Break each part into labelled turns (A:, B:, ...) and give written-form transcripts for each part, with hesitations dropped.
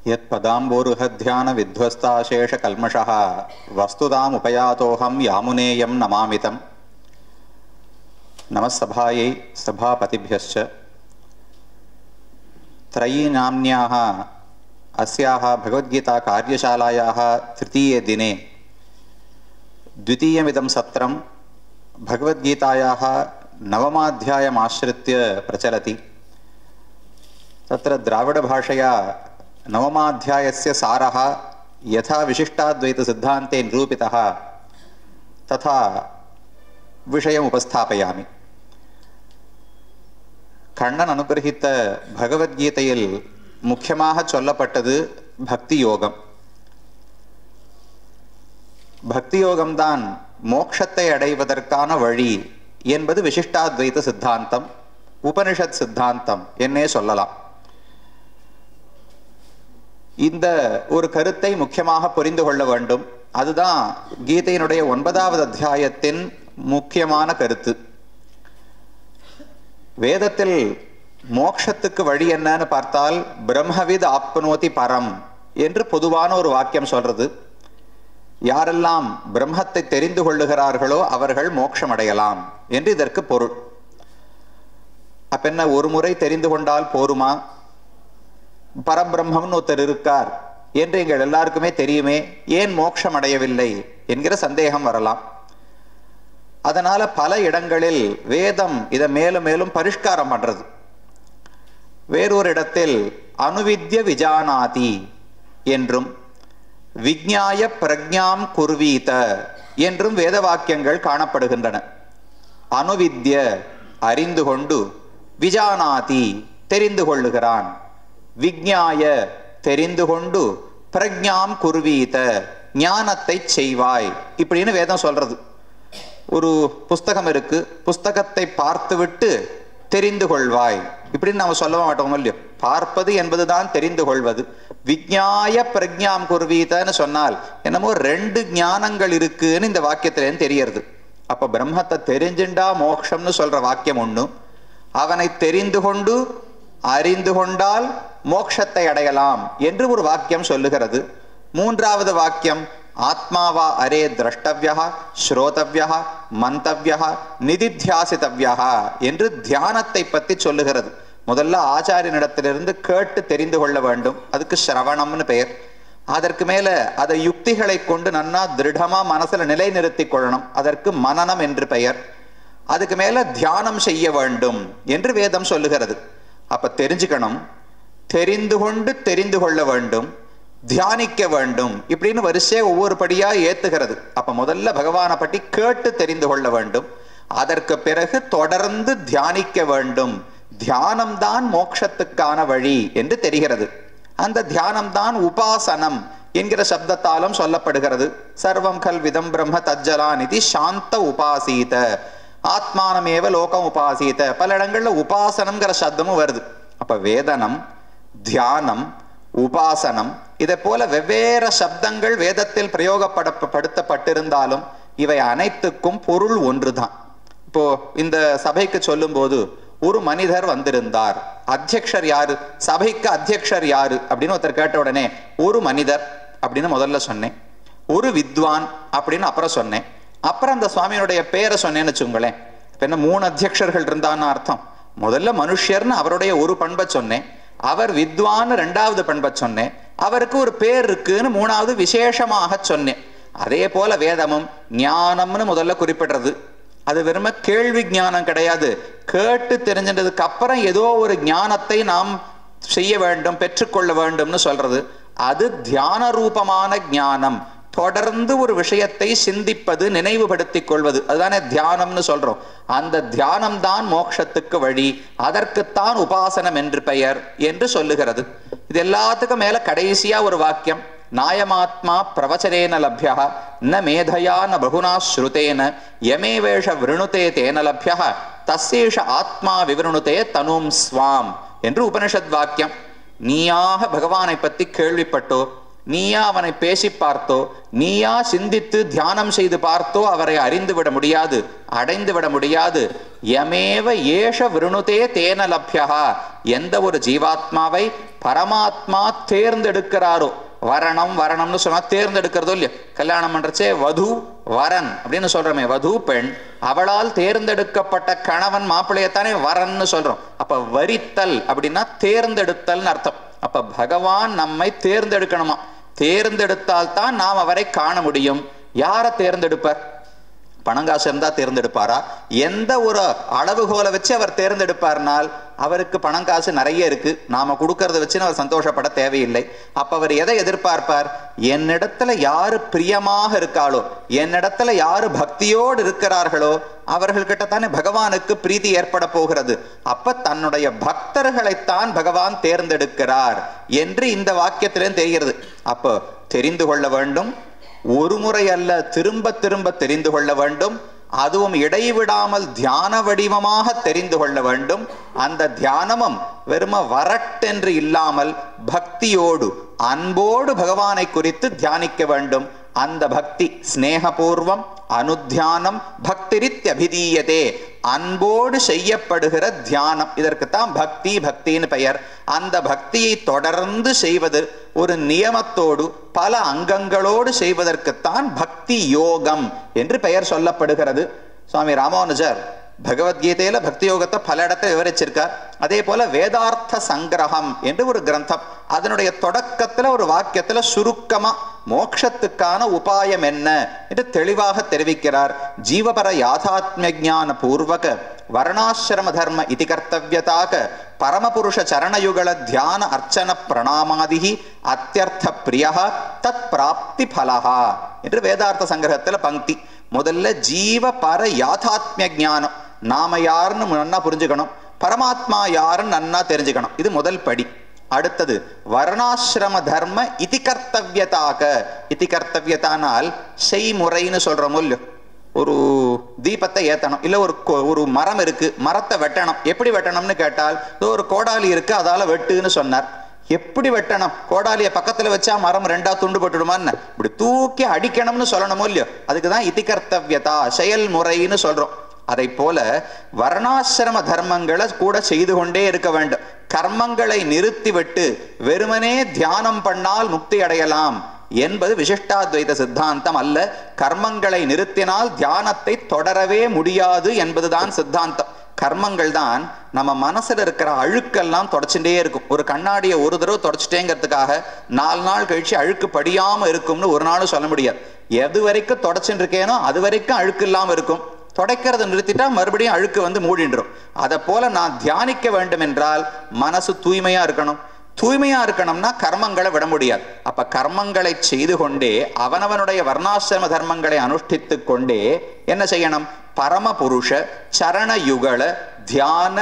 A: यत्पदाम्बोरुहध्यान विध्वस्ताशेष कल्मषः वस्तुतामुपयातोऽहं यामुनेयं नमामितं नमः सभायै सभापतिभ्यश्च त्रयी नाम्न्याः अस्याः भगवद्गीता कार्यशालायाः तृतीये दिने द्वितीयमिदं सत्रं भगवद्गीतायाः नवमाध्यायमाश्रित्य प्रचलति। तत्र द्राविडभाषया नवमाध्यायस्य सारः यथा विशिष्टाद्वैतसिद्धान्ते निरूपितः तथा विषयम् उपस्थापयामि। கண்ணன் அனுகிரகித்த பகவத்கீதையில் முக்கியமாக சொல்லப்பட்டது பக்தி யோகம். பக்தி யோகம்தான் மோட்சத்தை அடைவதற்கான வழி என்பது விசிஷ்டாத்வைத சித்தாந்தம், உபனிஷத் சித்தாந்தம் என்னே சொல்லலாம். இந்த ஒரு கருத்தை முக்கியமாக புரிந்து கொள்ள வேண்டும். அதுதான் கீதையினுடைய 9வது அத்தியாயத்தின் முக்கியமான கருத்து. வேதத்தில் மோட்சத்துக்கு வழி என்னன்னு பார்த்தால் பிரம்மவித் ஆப்னோதி பரம் என்று பொதுவான ஒரு வாக்கியம் சொல்றது. யாரெல்லாம் பிரம்மத்தை தெரிந்து கொள்ளுகிறார்களோ அவர்கள் மோட்சம் அடையலாம் என்று இதற்கு பொருள். அப்பென்ன ஒரு முறை தெரிந்து கொண்டால் போருமா? பரபிரம்மம்னு ஒருத்தர் இருக்கார் என்று எங்கள் எல்லாருக்குமே தெரியுமே, ஏன் மோட்சம் அடையவில்லை என்கிற சந்தேகம் வரலாம். அதனால பல இடங்களில் வேதம் இதை மேலும் மேலும் பரிஷ்காரம் பண்றது. வேறொரு இடத்தில் அனுவித்ய விஜானாதி என்றும் விஜ்ஞாய பிரக்ஞாம் குர்வீத என்றும் வேத வாக்கியங்கள் காணப்படுகின்றன. அனுவித்ய அறிந்து கொண்டு, விஜானாதி தெரிந்து கொள்ளுகிறான், விஜ்ஞாய தெரிந்து கொண்டு, பிரக்ஞாம் குர்வீத ஞானத்தை செய்வாய் இப்படின்னு வேதம் சொல்றது. ஒரு புஸ்தகம் இருக்கு, புஸ்தகத்தை பார்த்துவிட்டு தெரிந்து கொள்வாய் இப்படின்னு நாம சொல்ல மாட்டோம் இல்லையோ. பார்ப்பது என்பதுதான் தெரிந்து கொள்வது. விஜ்ஞாய பிரக்ஞாம் குர்வீதன்னு சொன்னால் என்னமோ 2 ஞானங்கள் இருக்குன்னு இந்த வாக்கியத்திலேருந்து தெரியறது. அப்ப பிரம்மத்தை தெரிஞ்சுண்டா மோட்சம்னு சொல்ற வாக்கியம் ஒண்ணு, அவனை தெரிந்து கொண்டு அறிந்து கொண்டால் மோட்சத்தை அடையலாம் என்று ஒரு வாக்கியம் சொல்லுகிறது. 3வது வாக்கியம் ஆத்மாவா அரே திரஷ்டவ்யா ஸ்ரோதவ்யா மந்தவ்யா நிதித்தியாசித்தவ்யா என்று தியானத்தை பத்தி சொல்லுகிறது. முதல்ல ஆச்சாரியனிடத்திலிருந்து கேட்டு தெரிந்து கொள்ள வேண்டும், அதுக்கு சிரவணம்னு பெயர். அதற்கு மேல அதை யுக்திகளை கொண்டு நன்னா திருடமா மனசுல நிலைநிறுத்தி கொள்ளணும், அதற்கு மனனம் என்று பெயர். அதுக்கு மேல தியானம் செய்ய வேண்டும் என்று வேதம் சொல்லுகிறது. அப்ப தெரிஞ்சுக்கணும், தெரிந்து கொண்டு தெரிந்து கொள்ள வேண்டும், தியானிக்க வேண்டும் இப்படின்னு வரிசையா ஒவ்வொரு படியா ஏத்துகிறது. அப்ப முதல்ல பகவானை பற்றி கேட்டு தெரிந்து கொள்ள வேண்டும், அதற்கு பிறகு தொடர்ந்து தியானிக்க வேண்டும். தியானம்தான் மோட்சத்துக்கான வழி என்று தெரிகிறது. அந்த தியானம்தான் உபாசனம் என்கிற சப்தத்தாலும் சொல்லப்படுகிறது. சர்வம் கல்விதம் பிரம்ம தஜ்ஜலாநிதி சாந்த உபாசீத ஆத்மானமேவ லோகம் உபாசீத. பல இடங்கள்ல உபாசனம்ங்கிற சப்தமும் வருது. அப்ப வேதனம், தியானம், உபாசனம் இதை போல வெவ்வேறு சப்தங்கள் வேதத்தில் பிரயோகப்படுத்தப்பட்டிருந்தாலும் இவை அனைத்துக்கும் பொருள் ஒன்றுதான். இப்போ இந்த சபைக்கு சொல்லும் போது ஒரு மனிதர் வந்திருந்தார், அத்தியக்ஷர் யாரு, சபைக்கு அத்தியக்ஷர் யாரு அப்படின்னு ஒருத்தர் கேட்ட உடனே ஒரு மனிதர் அப்படின்னு முதல்ல சொன்னேன், ஒரு வித்வான் அப்படின்னு அப்புறம் சொன்னேன், அப்புறம் அந்த சுவாமியினுடைய பேரை சொன்னேன்னு வச்சுங்களேன். இப்ப என்ன 3 அத்தியக்ஷர்கள் இருந்தான்னு அர்த்தம். முதல்ல மனுஷர்னு அவருடைய ஒரு பண்பை சொன்னேன், அவர் வித்வான் 2வது பண்பை சொன்னேன், அவருக்கு ஒரு பேர் இருக்குன்னு 3வது விசேஷமாக சொன்னேன். அதே போல வேதமும் ஞானம்னு முதல்ல குறிப்பிடுறது. அது வெறும கேள்வி ஞானம் கிடையாது, கேட்டு தெரிஞ்சதுக்கு அப்புறம் ஏதோ ஒரு ஞானத்தை நாம் செய்ய வேண்டும், பெற்றுக்கொள்ள வேண்டும்னு சொல்றது. அது தியான ரூபமான ஞானம். தொடர்ந்து ஒரு விஷயத்தை சிந்திப்பது, நினைவுபடுத்திக் கொள்வது, அதுதானே தியானம்னு சொல்றோம். அந்த தியானம் தான் மோட்சத்துக்கு வழி, அதற்குத்தான் உபாசனம் என்று பெயர் என்று சொல்லுகிறது. இது எல்லாத்துக்கும் மேல கடைசியா ஒரு வாக்கியம், நாயமாத்மா பிரவச்சனேன லப்யா ந மேதையா ந பகுனா ஸ்ருதேன யமேவேஷ விருணுதே தேன லப்யா தஸ்யேஷ ஆத்மா விவருணுதே தனும் ஸ்வாம் என்று உபனிஷத் வாக்கியம். நீயாக பகவானை பத்தி கேள்விப்பட்டோ, நீயா அவனை பேசி பார்த்தோ, நீயா சிந்தித்து தியானம் செய்து பார்த்தோ அவரை அறிந்து விட முடியாது, அடைந்து விட முடியாது. யமேவ ஏஷ விருணுதே தேன லப்யா, எந்த ஒரு ஜீவாத்மாவை பரமாத்மா தேர்ந்தெடுக்கிறாரோ, வரணம் வரணும்னு சொன்னா தேர்ந்தெடுக்கிறதோ இல்லையோ, கல்யாணம் பண்றச்சே வது வரன் அப்படின்னு சொல்றோமே, வது பெண், அவளால் தேர்ந்தெடுக்கப்பட்ட கணவன் மாப்பிள்ளையத்தானே வரன்னு சொல்றோம். அப்ப வரித்தல் அப்படின்னா தேர்ந்தெடுத்தல்னு அர்த்தம். அப்ப பகவான் நம்மை தேர்ந்தெடுக்கணுமா, தேர்ந்தெடுத்தால் தான் நாம் அவரை காண முடியும். யாரை தேர்ந்தெடுப்பார்? பணங்காசு இருந்தா தேர்ந்தெடுப்பாரா? எந்த ஒரு அளவுகோலை வச்சு அவர் தேர்ந்தெடுப்பார்னால், அவருக்கு பணங்காசு நிறைய இருக்கு, நாம கொடுக்கறத வச்சு அவர் சந்தோஷப்பட தேவையில்லை. அப்ப அவர் எதை எதிர்பார்ப்பார்? என்னிடத்துல யாரு பிரியமாக இருக்காளோ, என்னிடத்துல யாரு பக்தியோடு இருக்கிறார்களோ அவர்கள்கிட்ட தானே பகவானுக்கு பிரீதி ஏற்பட போகிறது. அப்ப தன்னுடைய பக்தர்களைத்தான் பகவான் தேர்ந்தெடுக்கிறார் என்று இந்த வாக்கியத்திலே தெரிகிறது. அப்போ தெரிந்து கொள்ள வேண்டும், ஒரு முறை அல்ல திரும்ப திரும்ப தெரிந்து கொள்ள வேண்டும். அதுவும் இடைவிடாமல் தியான வடிவமாக தெரிந்து கொள்ள வேண்டும். அந்த தியானமும் வெறும வரட்டென்று இல்லாமல் பக்தியோடு அன்போடு பகவானை குறித்து தியானிக்க வேண்டும். அந்த பக்தி ஸ்நேகபூர்வம் அனுத்தியானம் பக்திரித்யபிதீயதே, அன்போடு செய்யப்படுகிற தியானம். இதற்குத்தான் பக்தி, பக்தின்னு பெயர். அந்த பக்தியை தொடர்ந்து செய்வது ஒரு நியமத்தோடு பல அங்கங்களோடு செய்வதற்குத்தான் பக்தி யோகம் என்று பெயர் சொல்லப்படுகிறது. சுவாமி ராமானுஜர் பகவத்கீதையில பக்தி யோகத்தை பல இடத்தை விவரிச்சிருக்கார். அதே போல வேதார்த்த சங்கிரகம் என்று ஒரு கிரந்தம், அதனுடைய தொடக்கத்துல ஒரு வாக்கியத்துல சுருக்கமா மோட்சத்துக்கான உபாயம் என்ன என்று தெளிவாக தெரிவிக்கிறார். ஜீவபர யாதாத்மிய ஞான பூர்வக வர்ணாசிரம தர்ம இதி கர்த்தவ்யதாக பரமபுருஷ சரணயுகள தியான அர்ச்சன பிரணாமாதிஹி அத்தியர்த்த பிரியஹ தத் பிராப்தி பலஹா என்று வேதார்த்த சங்கிரகத்துல பங்கி. முதல்ல ஜீவ பர யாதாத்மிய ஞானம், நாம யாருன்னு நன்னா புரிஞ்சுக்கணும், பரமாத்மா யாருன்னு நன்னா தெரிஞ்சுக்கணும், இது முதல் படி. அடுத்தது வர்ணாசிரம தர்ம இதி கர்த்தவ்யதாக. இதி கர்த்தவ்யத்தானால் செய்முறைன்னு சொல்றோம் இல்லையோ, ஒரு தீபத்தை ஏத்தணும், இல்ல ஒரு மரம் இருக்கு, மரத்தை வெட்டணும். எப்படி வெட்டணும்னு கேட்டால், ஒரு கோடாலி இருக்கு அதால வெட்டுன்னு சொன்னார். எப்படி வெட்டணும்? கோடாலிய பக்கத்துல வச்சா மரம் ரெண்டா துண்டு போட்டுடுமான்னு, இப்படி தூக்கி அடிக்கணும்னு சொல்லணுமோ இல்லையோ, அதுக்குதான் இதி கர்த்தவ்யதா, செயல்முறைன்னு சொல்றோம். அதை போல வர்ணாசிரம தர்மங்களை கூட செய்து கொண்டே இருக்க வேண்டும். கர்மங்களை நிறுத்திவிட்டு வெறுமனே தியானம் பண்ணால் முக்தி அடையலாம் என்பது விசிஷ்டாத்வைத சித்தாந்தம் அல்ல. கர்மங்களை நிறுத்தினால் தியானத்தை தொடரவே முடியாது என்பதுதான் சித்தாந்தம். கர்மங்கள் தான் நம்ம மனசுல இருக்கிற அழுக்கெல்லாம் தொடச்சுட்டே இருக்கும். ஒரு கண்ணாடியை ஒரு தடவை தொடச்சிட்டேங்கிறதுக்காக 4 நாள் கழிச்சு அழுக்கு படியாம இருக்கும்னு ஒரு நாளும் சொல்ல முடியாது. எது வரைக்கும் தொடச்சுட்டு இருக்கேனோ அது வரைக்கும் அழுக்கு இல்லாம இருக்கும். தொடக்கிறத நிறுத்திட்டா மறுபடியும் அழுக்கு வந்து மூடின்றோம். அதை போல நான் தியானிக்க வேண்டும் என்றால் மனசு தூய்மையா இருக்கணும். தூய்மையா இருக்கணும்னா கர்மங்களை விட முடியாது. அப்ப கர்மங்களை செய்து கொண்டே அவனவனுடைய வர்ணாசிரம தர்மங்களை அனுஷ்டித்து கொண்டே என்ன செய்யணும்? பரமபுருஷ சரணயுகள தியான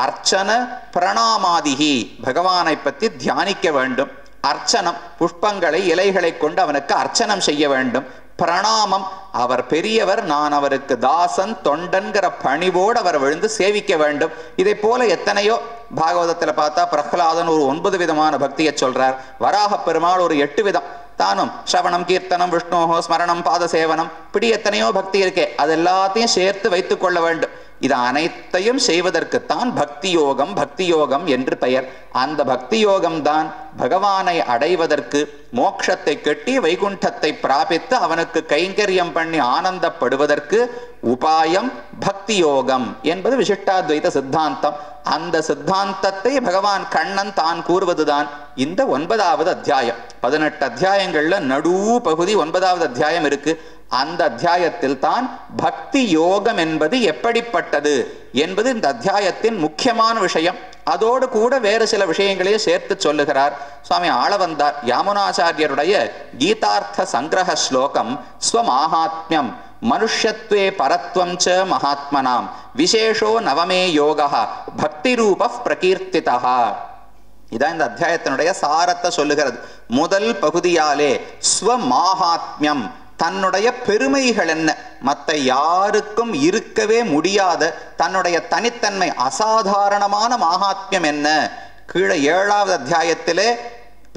A: அர்ச்சன பிரணாமாதிகி, பகவானை பற்றி தியானிக்க வேண்டும். அர்ச்சனம், புஷ்பங்களை இலைகளை கொண்டு அவனுக்கு அர்ச்சனம் செய்ய வேண்டும். பிரணாமம், அவர் பெரியவர், நான் அவருக்கு தாசன் தொண்டன்கிற பணிவோடு அவர் விழுந்து சேவிக்க வேண்டும். இதை போல எத்தனையோ பாகவதத்துல பார்த்தா பிரஹ்லாதன் ஒரு 9 விதமான பக்தியை சொல்றார். வராக பெருமாள் ஒரு 8 விதம். தானும் ஸ்ரவணம், கீர்த்தனம், விஷ்ணோஹோ ஸ்மரணம், பாத சேவனம், இப்படி எத்தனையோ பக்தி இருக்கே, அது எல்லாத்தையும் சேர்த்து வைத்துக் கொள்ள வேண்டும். இது அனைத்தையும் செய்வதற்குத்தான் பக்தி யோகம், பக்தி யோகம் என்று பெயர். அந்த பக்தி யோகம் தான் பகவானை அடைவதற்கு, மோட்சத்தை கட்டி வைகுண்டத்தை பிராபித்து அவனுக்கு கைங்கரியம் பண்ணி ஆனந்தப்படுவதற்கு உபாயம் பக்தி யோகம் என்பது விசிஷ்டாத்வைத சித்தாந்தம். அந்த சித்தாந்தத்தை பகவான் கண்ணன் தான் கூறுவதுதான் இந்த 9வது அத்தியாயம். 18 அத்தியாயங்கள்ல நடு பகுதி 9வது அத்தியாயம் இருக்கு. அந்த அத்தியாயத்தில் தான் பக்தி யோகம் என்பது எப்படிப்பட்டது என்பது இந்த அத்தியாயத்தின் முக்கியமான விஷயம். அதோடு கூட வேறு சில விஷயங்களையும் சேர்த்து சொல்லுகிறார் சுவாமி ஆளவந்தார். யாமுனாச்சாரியருடைய கீதார்த்த சங்கிரக ஸ்லோகம் ஸ்வமாஹாத்மியம் மனுஷ்யத்வே பரத்வம் ச மகாத்மனாம் விசேஷோ நவமே யோகா பக்தி ரூப பிரகீர்த்திதா. இதான் இந்த அத்தியாயத்தினுடைய சாரத்தை சொல்லுகிறது. முதல் பகுதியாலே ஸ்வமாஹாத்மியம், தன்னுடைய பெருமைகள் என்ன, மற்ற யாருக்கும் இருக்கவே முடியாத தன்னுடைய தனித்தன்மை, அசாதாரணமான மகாத்மியம் என்ன, கீழே 7வது அத்தியாயத்திலே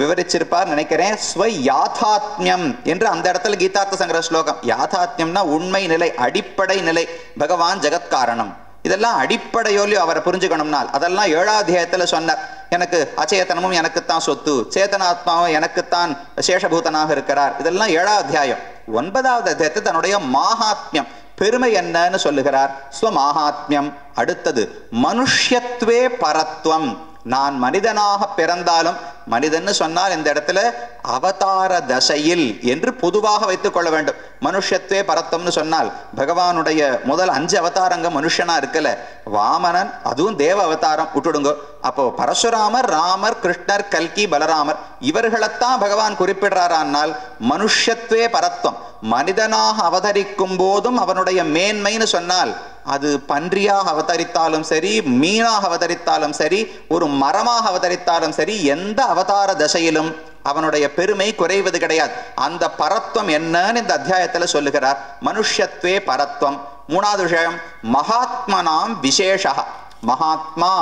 A: விவரிச்சிருப்பார் நினைக்கிறேன். ஸ்வ யாதாத்மியம் என்று அந்த இடத்துல கீதார்த்த சங்கிரக ஸ்லோகம். யாதாத்மியம்னா உண்மை நிலை, அடிப்படை நிலை. பகவான் ஜெகத்காரணம், இதெல்லாம் அடிப்படையோலையும் அவரை புரிஞ்சுக்கணும்னால் அதெல்லாம் 7ஆம் அத்தியாயத்துல சொன்னார். எனக்கு அச்சேதனமும் எனக்குத்தான் சொத்து, சேதனாத்மாவும் எனக்குத்தான் சேஷபூதனாக இருக்கிறார். இதெல்லாம் 7ஆம் அத்தியாயம். 9வது அத்தியாயத்தை தன்னுடைய மகாத்மியம் பெருமை என்னன்னு சொல்லுகிறார். ஸ்வமாகாத்மியம். அடுத்தது மனுஷ்யத்வே பரத்வம். நான் மனிதனாக பிறந்தாலும், மனிதன்னு சொன்னால் இந்த இடத்துல அவதார தசையில் என்று பொதுவாக வைத்துக் கொள்ள வேண்டும். மனுஷத்வே பரத்தம்னு சொன்னால் பகவானுடைய முதல் 5 அவதாரங்க மனுஷனா இருக்கல. வாமனன் அதுவும் தேவ அவதாரம் விட்டுடுங்க. அப்போ பரசுராமர், ராமர், கிருஷ்ணர், கல்கி, பலராமர் இவர்களைத்தான் பகவான் குறிப்பிடுறாரானால் மனுஷத்வே பரத்வம். மனிதனாக அவதரிக்கும் போதும் அவனுடைய மேன்மைன்னு சொன்னால் அது பன்றியாக அவதரித்தாலும் சரி, மீனாக அவதரித்தாலும் சரி, ஒரு மரமாக அவதரித்தாலும் சரி, எந்த அவதார தசையிலும் அவனுடைய பெருமை குறைவது கிடையாது. அந்த பரத்வம் என்னன்னு இந்த அத்தியாயத்துல சொல்லுகிறார். மனுஷத்வே பரத்வம். 3வது விஷயம் மகாத்மனாம் விசேஷா. மகாத்மா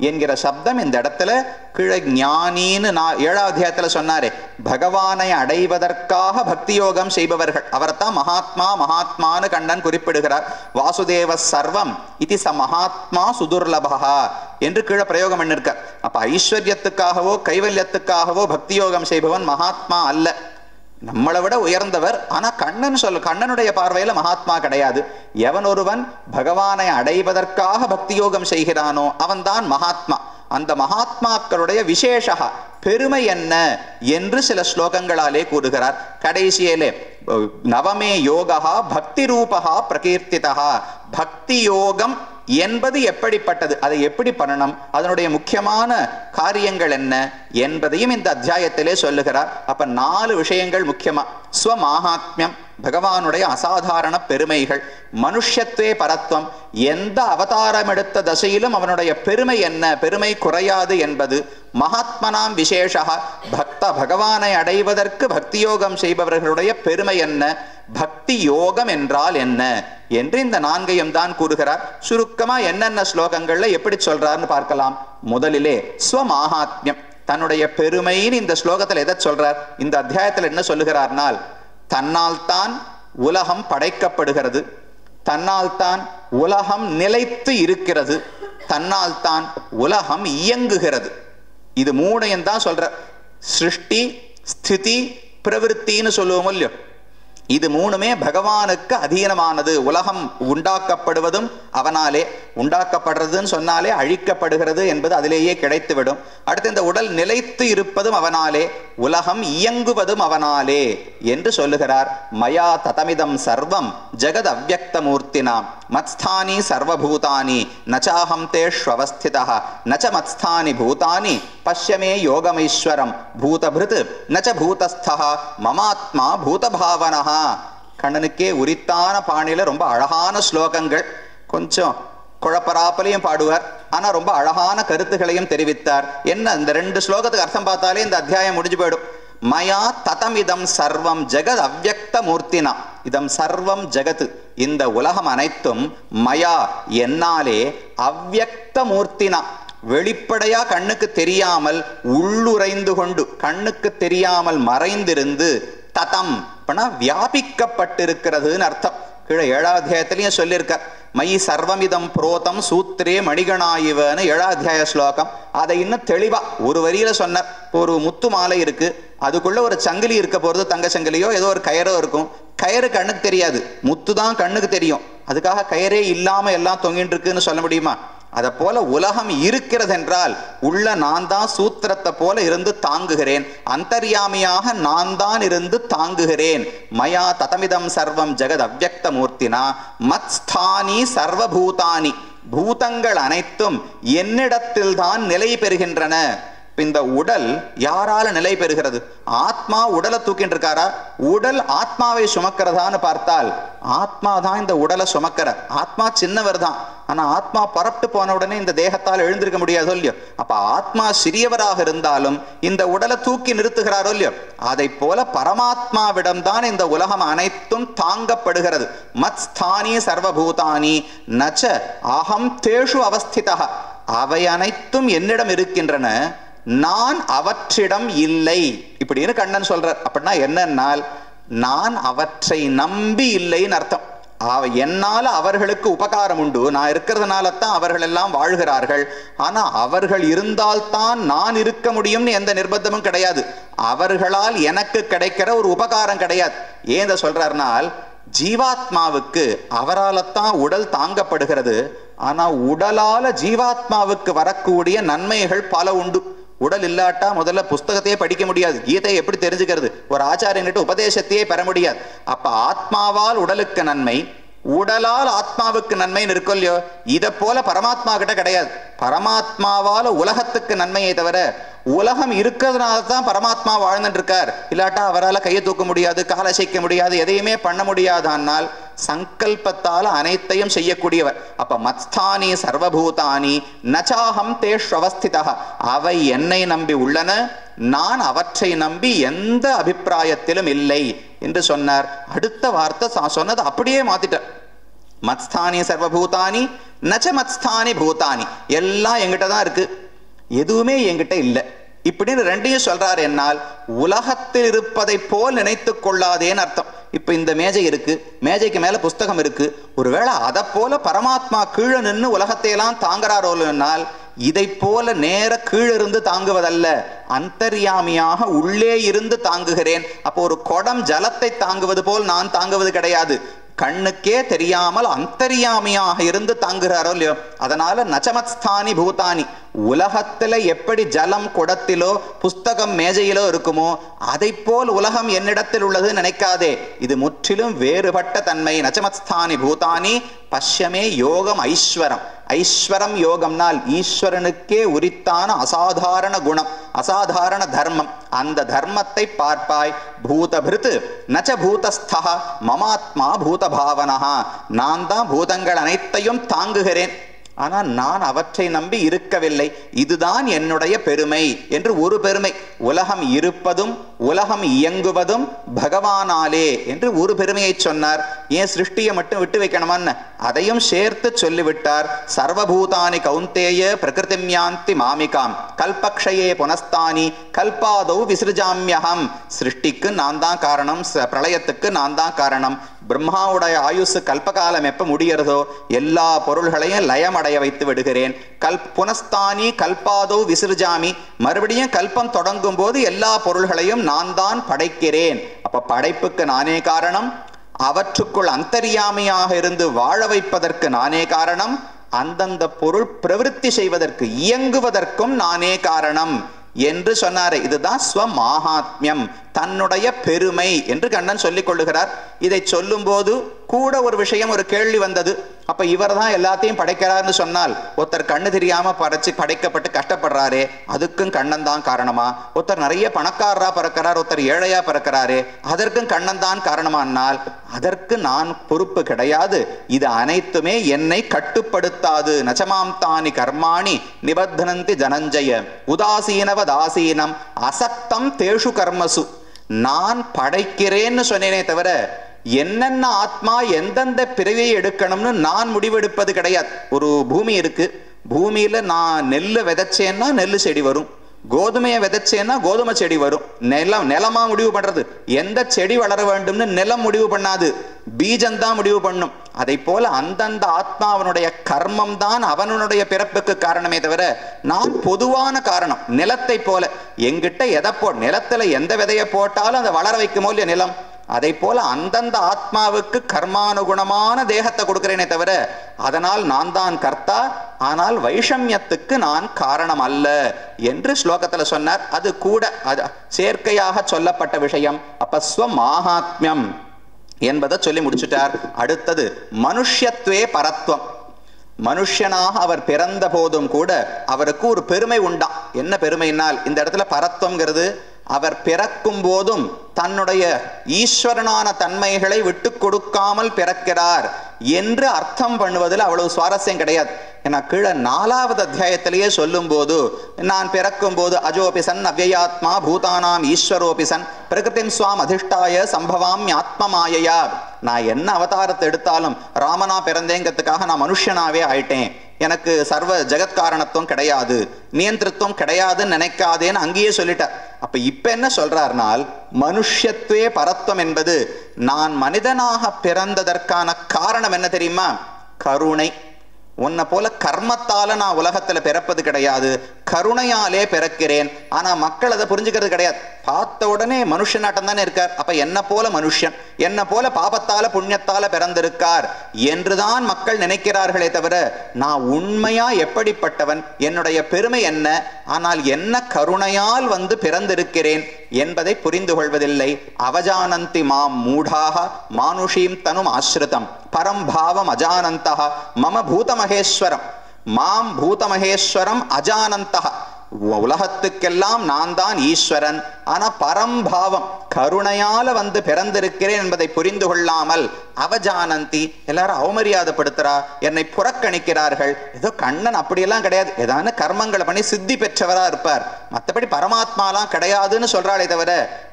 A: என்கிற சப்தம் இந்த இடத்துல கீழே ஞானின்னு 7ஆம் அத்தியாயத்துல சொன்னாரே, பகவானை அடைவதற்காக பக்தி யோகம் செய்பவர்கள் அவரைத்தான் மகாத்மா மகாத்மான்னு கண்ணன் குறிப்பிடுகிறார். வாசுதேவ சர்வம் இது ச மகாத்மா சுதுர்லபா என்று கீழே பிரயோகம் பண்ணிருக்க. அப்ப ஐஸ்வர்யத்துக்காகவோ கைவல்யத்துக்காகவோ பக்தி யோகம் செய்பவன் மகாத்மா அல்ல, நம்மளை விட உயர்ந்தவர். ஆனா கண்ணனுடைய பார்வையில மகாத்மா கிடையாது. எவன் ஒருவன் பகவானை அடைவதற்காக பக்தி யோகம் செய்கிறானோ அவன்தான் மகாத்மா. அந்த மகாத்மாக்களுடைய விசேஷா பெருமை என்ன என்று சில ஸ்லோகங்களாலே கூறுகிறார். கடைசியிலே நவமே யோகா பக்தி ரூபா பிரகீர்த்திதா. பக்தி யோகம் என்பது எப்படிப்பட்டது, அதை எப்படி பண்ணணும், அதனுடைய முக்கியமான காரியங்கள் என்ன என்பதையும் இந்த அத்தியாயத்திலே சொல்லுகிறார். அப்ப 4 விஷயங்கள் முக்கியமா. ஸ்வமாகாத்மியம் பகவானுடைய அசாதாரண பெருமைகள், மனுஷத்வே பரத்வம் எந்த அவதாரம் எடுத்த தசையிலும் அவனுடைய பெருமை என்ன, பெருமை குறையாது என்பது, மகாத்மனாம் விசேஷா பகவானை அடைவதற்கு பக்தி யோகம் செய்பவர்களுடைய பெருமை என்ன, பக்தி யோகம் என்றால் என்ன என்று இந்த 4ஐயும் தான் கூறுகிறார். சுருக்கமா என்னென்ன ஸ்லோகங்கள்ல எப்படி சொல்றாருன்னு பார்க்கலாம். முதலிலே ஸ்வமாகாத்மியம் தன்னுடைய பெருமைன்னு இந்த ஸ்லோகத்துல எதை சொல்றார், இந்த அத்தியாயத்துல என்ன சொல்லுகிறார்னால் தன்னால் தான் உலகம் படைக்கப்படுகிறது, தன்னால் தான் உலகம் நிலைத்து இருக்கிறது, தன்னால் தான் உலகம் இயங்குகிறது. இது 3ஐயும் தான் சொல்ற. சிருஷ்டி, ஸ்திதி, பிரவிற்த்தின்னு சொல்லுவோம் இல்லையோ, இது 3மே பகவானுக்கு அதீனமானது. உலகம் உண்டாக்கப்படுவதும் அவனாலே, உண்டாக்கப்படுறதுன்னு சொன்னாலே அழிக்கப்படுகிறது என்பது அதிலேயே கிடைத்துவிடும். அடுத்து இந்த உடல் நிலைத்து இருப்பதும் அவனாலே, உலகம் இயங்குவதும் அவனாலே என்று சொல்லுகிறார். மயா ததமிதம் சர்வம் ஜெகத் அவ்யக்த மூர்த்தினாம் மத்ஸ்தானி சர்வபூதானி நச்சாஹம் தேஷ்வஸ்திதः நச்ச மத்ஸ்தானி பூதானி பஷ்யமே யோகமைஸ்வரம் பூதபிருத் நச்ச பூதஸ்தः மமாத்மா பூதபாவனः. கண்ணனுக்கே உரித்தான பாணியில ரொம்ப அழகான ஸ்லோகங்கள். கொஞ்சம் குழப்பராப்பலையும் பாடுவார், ஆனா ரொம்ப அழகான கருத்துகளையும் தெரிவித்தார். என்ன இந்த 2 ஸ்லோகத்துக்கு அர்த்தம் பார்த்தாலே இந்த அத்தியாயம் முடிஞ்சு போயிடும். மயா ததமிதம் சர்வம் ஜெகத் அவ்யக்த மூர்த்தினா. இதம் சர்வம் ஜெகத் இந்த உலகம் அனைத்தும் மயா என்னாலே அவ்யக்த மூர்த்தினா வெளிப்படையா கண்ணுக்கு தெரியாமல் உள்ளுரைந்து கொண்டு கண்ணுக்கு தெரியாமல் மறைந்திருந்து ததம் வியாபிக்கப்பட்டிருக்கிறதுன்னு அர்த்தம். கீழே 7ஆம் அத்தியாயத்திலையும் சொல்லியிருக்க. மயி சர்வமிதம் புரோதம் சூத்திரே மணிகணாயிவன்னு 7ஆம் அத்தியாய ஸ்லோகம். அதை இன்னும் தெளிவா ஒரு வரியில சொன்னார். ஒரு முத்து மாலை இருக்கு, அதுக்குள்ள ஒரு சங்கிலி இருக்க போறது, தங்க சங்கிலியோ ஏதோ ஒரு கயரோ இருக்கும். கயிறு கண்ணுக்கு தெரியாது, முத்து தான் கண்ணுக்கு தெரியும். அதுக்காக கயிறே இல்லாம எல்லாம் தொங்கிட்டு இருக்குன்னு சொல்ல முடியுமா? அத போல உலகம் இருக்கிறது என்றால் உள்ள நான் தான் சூத்திரத்தை போல இருந்து தாங்குகிறேன், அந்தர்யாமியாக நான் தான் இருந்து தாங்குகிறேன். மயா ததமிதம் சர்வம் ஜெகத் அவ்யக்த மூர்த்தினா மத்ஸ்தானி சர்வபூதானி. பூதங்கள் அனைத்தும் என்னிடத்தில் தான் நிலை பெறுகின்றன. இந்த உடல் யாரால நிலை பெறுகிறது? ஆத்மா உடலை தூக்கிட்டு இருக்காரா? உடல் ஆத்மாவை சுமக்கிறதான்னு பார்த்தால் ஆத்மா தான் இந்த உடலை சுமக்கிற. ஆத்மா சின்னவர் தான், ஆனா ஆத்மா பரப்பிட்டு போன உடனே இந்த தேகத்தால் எழுந்திருக்க முடியாது இல்லையோ. அப்ப ஆத்மா சிறியவராக இருந்தாலும் இந்த உடலை தூக்கி நிறுத்துகிறாரோ இல்லையோ. அதை போல பரமாத்மாவிடம்தான் இந்த உலகம் அனைத்தும் தாங்கப்படுகிறது. மத்ஸ்தானி சர்வபூதானி நச்ச அகம் தேஷு அவஸ்திதா. அவை அனைத்தும் என்னிடம் இருக்கின்றன, நான் அவற்றிடம் இல்லை இப்படின்னு கண்ணன் சொல்றார். அப்படின்னா என்னன்னால் நான் அவற்றை நம்பி இல்லைன்னு அர்த்தம். என்னால அவர்களுக்கு உபகாரம் உண்டு, நான் இருக்கிறதுனால தான் அவர்கள் எல்லாம் வாழ்கிறார்கள். ஆனா அவர்கள் இருந்தால்தான் நான் இருக்க முடியும்னு எந்த நிர்பந்தமும் கிடையாது. அவர்களால் எனக்கு கிடைக்கிற ஒரு உபகாரம் கிடையாது. ஏன் சொல்றாருனால், ஜீவாத்மாவுக்கு அவரால்தான் உடல் தாங்கப்படுகிறது. ஆனா உடலால ஜீவாத்மாவுக்கு வரக்கூடிய நன்மைகள் பல உண்டு. உடல் இல்லாட்டா முதல்ல புஸ்தகத்தையே படிக்க முடியாது, கீதையை எப்படி தெரிஞ்சுக்கிறது, ஒரு ஆச்சாரியன்கிட்ட உபதேசத்தையே பெற முடியாது. அப்ப ஆத்மாவால் உடலுக்கு நன்மை, உடலால் ஆத்மாவுக்கு நன்மைன்னு இருக்கும் இல்லையோ, இதை போல பரமாத்மா கிட்ட கிடையாது. பரமாத்மாவால உலகத்துக்கு நன்மையை தவிர உலகம் இருக்கிறதுனால தான் பரமாத்மா வாழ்ந்துட்டு இருக்கார். இல்லாட்டா அவரால் கையை தூக்க முடியாது, காலை அசைக்க முடியாது, எதையுமே பண்ண முடியாது. ஆனால் சங்கல்பத்தால் அனைத்தையும் செய்யக்கூடியவர். அப்ப மத்ஸ்தானி சர்வபூதானி நச்சாஹம் தேஷ்வஸ்திதா, அவை என்னை நம்பி உள்ளன, நான் அவற்றை நம்பி எந்த அபிப்பிராயத்திலும் இல்லை என்று சொன்னார். அடுத்த வார்த்தை சொன்னது அப்படியே மாத்திட்டார். மத்ஸ்தானி சர்வபூதானி நச்ச மத்ஸ்தானி பூதானி, எல்லாம் என்கிட்ட தான் இருக்கு, எதுவுமே என்கிட்ட இல்லை இப்படின்னு ரெண்டையும் சொல்றாரு. என்னால் உலகத்தில் இருப்பதை போல் நினைத்து கொள்ளாதேன்னு அர்த்தம். இப்ப இந்த மேஜை இருக்கு, மேஜைக்கு மேல புஸ்தகம் இருக்கு, ஒருவேளை அதை போல பரமாத்மா கீழே நின்று உலகத்தை எல்லாம் தாங்குறாரோல்னால் இதை போல நேர கீழிருந்து தாங்குவதல்ல, அந்தர்யாமியாக உள்ளே இருந்து தாங்குகிறேன். அப்போ ஒரு குடம் ஜலத்தை தாங்குவது போல் நான் தாங்குவது கிடையாது, கண்ணுக்கே தெரியாமல் அந்தர்யாமியாக இருந்து தாங்குகிறாரோ இல்லையோ. அதனால நச்சமத்ஸ்தானி பூதானி, உலகத்துல எப்படி ஜலம் குடத்திலோ புஸ்தகம் மேஜையிலோ இருக்குமோ அதை போல் உலகம் என்னிடத்தில் உள்ளது நினைக்காதே, இது முற்றிலும் வேறுபட்ட தன்மை. நச்சமத்ஸ்தானி பூதானி பஷ்யமே யோகம் ஐஸ்வரம். ஐஸ்வரம் யோகம்னால் ஈஸ்வரனுக்கே உரித்தான அசாதாரண குணம், அசாதாரண தர்மம். அந்த தர்மத்தை பார்ப்பாய். பூதபிருத் நச்ச பூதஸ்தா மமாத்மா பூதபாவனஹா, நான் தான் பூதங்கள் அனைத்தையும் தாங்குகிறேன், ஆனால் நான் அவற்றை நம்பி இருக்கவில்லை. இதுதான் என்னுடைய பெருமை என்று ஒரு பெருமை. உலகம் இருப்பதும் உலகம் இயங்குவதும் பகவானாலே என்று ஒரு பெருமையை சொன்னார். ஏன் சிருஷ்டியை மட்டும் விட்டு வைக்கணுமான்னு அதையும் சேர்த்து சொல்லிவிட்டார். சர்வபூதானி கௌந்தேய பிரகிருதிம் யாந்தி மாமிகாம் கல்பக்ஷயே புனஸ்தானி கல்பாதௌ விசிருஜாமியகம். சிருஷ்டிக்கு நான் தான் காரணம், பிரளயத்துக்கு நான் தான் காரணம். பிரம்மாவுடைய ஆயுசு கல்பகாலம் எப்ப முடிகிறதோ எல்லா பொருள்களையும் லயமடைய வைத்து விடுகிறேன். புனஸ்தானி கல்பாதோ விசிருஜாமி, மறுபடியும் கல்பம் தொடங்கும் போது எல்லா பொருள்களையும் நான் தான் படைக்கிறேன். அப்ப படைப்புக்கு நானே காரணம், அவற்றுக்குள் அந்தர்யாமியாக இருந்து வாழ வைப்பதற்கு நானே காரணம், அந்தந்த பொருள் பிரவிற்த்தி செய்வதற்கு இயங்குவதற்கும் நானே காரணம் என்று சொன்னாரே. இதுதான் ஸ்வமாஹாத்மியம், தன்னுடைய பெருமை என்று கண்ணன் சொல்லிக் கொள்ளுகிறார். இதை சொல்லும் போது கூட ஒரு விஷயம், ஒரு கேள்வி வந்தது. அப்ப இவர் தான் எல்லாத்தையும் படைக்கிறார்னு சொன்னால், ஒருத்தர் கண்ணு தெரியாம படைக்கப்பட்டு கஷ்டப்படுறாரே அதுக்கும் கண்ணன் தான் காரணமா? ஒருத்தர் நிறைய பணக்காரரா பிறக்கிறார், ஒருத்தர் ஏழையா பிறக்கிறாரே அதற்கும் கண்ணன் தான் காரணமானால் அதற்கு நான் பொறுப்பு கிடையாது. இது அனைத்துமே என்னை கட்டுப்படுத்தாது. நச்சமாம் தானி கர்மாணி நிபத்தனந்தி ஜனஞ்சய உதாசீனவதாசீனம் அசக்தம் தேஷு கர்மசு. நான் படைக்கிறேன்னு சொன்னேனே தவிர என்னென்ன ஆத்மா எந்தெந்த பிறவியை எடுக்கணும்னு நான் முடிவெடுப்பது கிடையாது. ஒரு பூமி இருக்கு, பூமியில நான் நெல்லு விதைச்சேன்னா நெல்லு செடி வரும், கோதுமையை விதைச்சேன்னா கோதுமை செடி வரும். நிலமா முடிவு பண்றது, எந்த செடி வளர வேண்டும்னு நிலம் முடிவு பண்ணாது, பீஜம்தான் முடிவு பண்ணும். அதை போல அந்தந்த ஆத்மாவனுடைய கர்மம் தான் அவனுடைய பிறப்புக்கு காரணமே தவிர நான் பொதுவான காரணம். நிலத்தை போல எங்கிட்ட எதை நிலத்துல எந்த விதையை போட்டாலும் அதை வளர வைக்குமோ இல்லையா நிலம், அதை போல அந்தந்த ஆத்மாவுக்கு கர்மானுகுணமான தேகத்தை கொடுக்கிறேனே தவிர அதனால் நான் தான் கர்த்தா, ஆனால் வைஷமியத்துக்கு நான் காரணம் அல்ல என்று ஸ்லோகத்துல சொன்னார். அது கூட சேர்க்கையாக சொல்லப்பட்ட விஷயம். அப்ப ஸ்வமாஹாத்மியம் என்பதை சொல்லி முடிச்சுட்டார். அடுத்தது மனுஷ்யத்வே பரத்வம். மனுஷனாக அவர் பிறந்த போதும் கூட அவருக்கு ஒரு பெருமை உண்டாம். என்ன பெருமைனால், இந்த இடத்துல பரத்வம்ங்கிறது அவர் பிறக்கும் போதும் தன்னுடைய ஈஸ்வரனான தன்மைகளை விட்டு கொடுக்காமல் பிறக்கிறார் என்று அர்த்தம் பண்ணுவதில் அவ்வளவு சுவாரஸ்யம் கிடையாது. ஏன்னா கீழே 4வது அத்தியாயத்திலேயே சொல்லும் போது, நான் பிறக்கும் போது அஜோபிசன் அவ்யயாத்மா பூதானாம் ஈஸ்வரோபிசன் பிரகிருதிம் சுவாம் அதிஷ்டாய சம்பவாம் ஆத்மமாயையா. நான் என்ன அவதாரத்தை எடுத்தாலும் ராமனா பிறந்தேங்கிறதுக்காக நான் மனுஷனாவே ஆயிட்டேன், எனக்கு சர்வ ஜெகத்காரணத்துவம் கிடையாது, நியந்திரத்துவம் கிடையாதுன்னு நினைக்காதேன்னு அங்கேயே சொல்லிட்டார். அப்ப இப்ப என்ன சொல்றார்னால், மனுஷ்யத்வே பரத்வம் என்பது நான் மனிதனாக பிறந்ததற்கான காரணம் என்ன தெரியுமா? கருணை. உன்னை போல கர்மத்தால நான் உலகத்துல பிறப்பது கிடையாது, கருணையாலே பிறக்கிறேன். ஆனா மக்கள் அதை புரிஞ்சுக்கிறது கிடையாது. பார்த்த உடனே மனுஷனாட்டம் தானே இருக்கார், அப்ப என்ன போல மனுஷன், என்ன போல பாபத்தால புண்ணியத்தால பிறந்திருக்கார் என்றுதான் மக்கள் நினைக்கிறார்களே தவிர, நான் உண்மையா எப்படிப்பட்டவன், என்னுடைய பெருமை என்ன, ஆனால் என்ன கருணையால் பிறந்திருக்கிறேன் என்பதை புரிந்து கொள்வதில்லை. அவஜானந்தி மாம் மூடாக மானுஷீம் தனும் ஆஸ்ரிதம் பரம்பாவம் அஜானந்தः மம பூதமகேஸ்வரம். மாம் பூதமகேஸ்வரம் அஜானந்தः, உலகத்துக்கெல்லாம் நான் தான் ஈஸ்வரன், ஆனா பரம்பாவம் கருணையால பிறந்திருக்கிறேன் என்பதை புரிந்து கொள்ளாமல் அவஜானந்தி, எல்லாரும் அவமரியாதைப்படுத்துறா, என்னை புறக்கணிக்கிறார்கள். ஏதோ கண்ணன் அப்படியெல்லாம் கிடையாது, ஏதான கர்மங்களை பண்ணி சித்தி பெற்றவரா இருப்பார், மற்றபடி பரமாத்மாலாம் கிடையாதுன்னு சொல்றாளே தவிர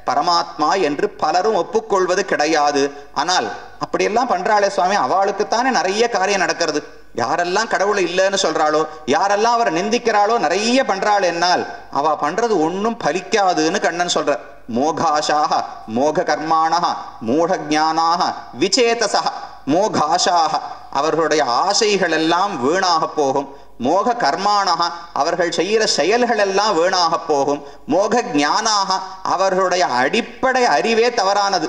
A: பரமாத்மா என்று பலரும் ஒப்புக்கொள்வது கிடையாது. ஆனால் அப்படியெல்லாம் பண்றாளே சுவாமி, அவளுக்குத்தானே நிறைய காரியம் நடக்கிறது. யாரெல்லாம் கடவுள் இல்லைன்னு சொல்றாளோ, யாரெல்லாம் அவரை நிந்திக்கிறாளோ, நிறைய பண்றாள் என்னால் அவ பண்றது ஒன்னும் பலிக்காதுன்னு கண்ணன் சொல்ற. மோகாஷாக மோக கர்மாணாக மூட ஜானாக விசேதசா. மோகாஷாக அவர்களுடைய ஆசைகள் எல்லாம் வீணாக போகும். மோக கர்மானாக அவர்கள் செய்கிற செயல்கள் எல்லாம் வீணாக போகும். மோக ஞானாக அவர்களுடைய அடிப்படை அறிவே தவறானது,